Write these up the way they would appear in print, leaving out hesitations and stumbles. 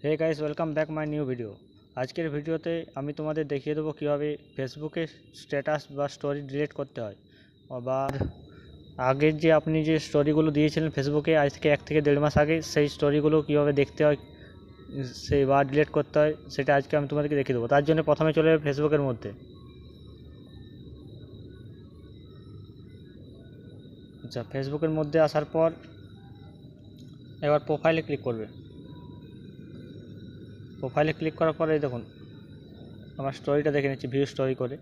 Hey guys, welcome back my new video. আজকের ভিডিওতে আমি তোমাদের দেখিয়ে দেবো কীভাবে ফেসবুকে স্ট্যাটাস বা স্টোরি ডিলিট করতে হয়। বা আগের যে আপনি যে স্টোরিগুলো দিয়েছিলেন ফেসবুকে আজ থেকে 1 থেকে 1.5 মাস আগে, সেই স্টোরিগুলো কীভাবে দেখতে হয় সেই বা ডিলিট করতে হয় সেটা আজকে আমি তোমাদেরকে দেখিয়ে দেবো। তার জন্য প্রথমে চলে যাবে ফেসবুকের মধ্যে। আচ্ছা, ফেসবুকের মধ্যে আসার পর এবার প্রোফাইলে ক্লিক করবে। প্রোফাইলে ক্লিক করার পরে দেখুন আমার স্টোরিটা দেখে নিচ্ছি ভিউ স্টোরি করে।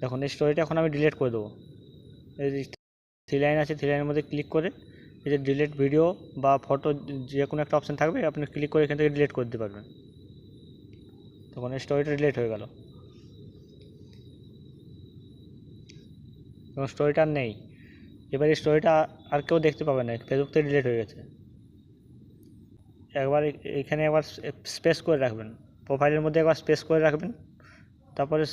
দেখুন এই স্টোরিটা এখন আমি ডিলিট করে দেবো। এই যে 3 লাইন আছে, 3 লাইনের মধ্যে ক্লিক করে এই যে ডিলিট ভিডিও বা ফটো যে কোনো একটা অপশান থাকবে, আপনি ক্লিক করে এখান থেকে ডিলিট করে দিতে পারবেন। তখন এই স্টোরিটা ডিলিট হয়ে গেল এবং স্টোরিটা আর নেই। এবার এই স্টোরিটা আর কেউ দেখতে পাবে না, ফেসবুক থেকে ডিলিট হয়ে গেছে। একবার এখানে একবার স্পেস করে রাখবেন, প্রোফাইলের মধ্যে একবার স্পেস করে রাখবেন, তারপরে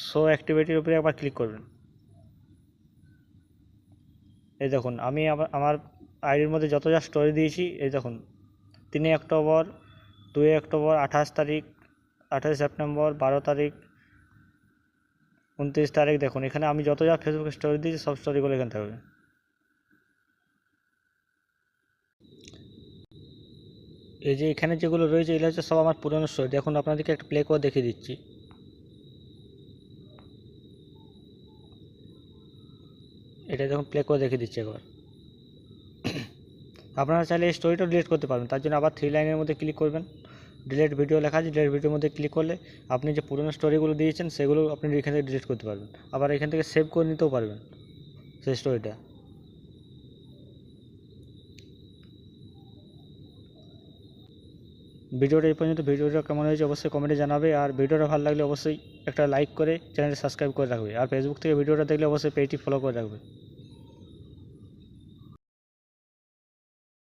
শো অ্যাক্টিভিটির উপরে একবার ক্লিক করবেন। এই দেখুন আমি আমার আইডির মধ্যে যত যা স্টোরি দিয়েছি, এই দেখুন 3 অক্টোবর, 2 অক্টোবর, 28 তারিখ, 28 সেপ্টেম্বর, 12 তারিখ, 29 তারিখ। দেখুন এখানে আমি যত যা ফেসবুকে স্টোরি দিয়েছি সব স্টোরিগুলো এখানে থাকবে। এই যে এখানে যেগুলো রয়েছে এগুলো হচ্ছে সব আমার পুরনো স্টোরি। দেখুন আপনাদেরকে একটা প্লে করে দেখিয়ে দিচ্ছি। এটা দেখুন প্লে করে দেখিয়ে দিচ্ছি একবার। আপনারা চাইলে এই স্টোরিটাও ডিলিট করতে পারবেন। তার জন্য আবার 3 লাইনের মধ্যে ক্লিক করবেন, ডিলিট ভিডিও লেখা আছে, ডিলিট ভিডিওর মধ্যে ক্লিক করলে আপনি যে পুরনো স্টোরিগুলো দিয়েছেন সেগুলো আপনি এখান থেকে ডিলিট করতে পারবেন। আবার এখান থেকে সেভ করে নিতেও পারবেন সেই স্টোরিটা। ভিডিওটা এই পর্যন্ত। ভিডিওটা কেমন হয়েছে অবশ্যই কমেন্টে জানাবে, আর ভিডিওটা ভালো লাগলে অবশ্যই একটা লাইক করে চ্যানেলটা সাবস্ক্রাইব করে রাখবে, আর ফেসবুক থেকে ভিডিওটা দেখলে অবশ্যই পেজটি ফলো করে রাখবে।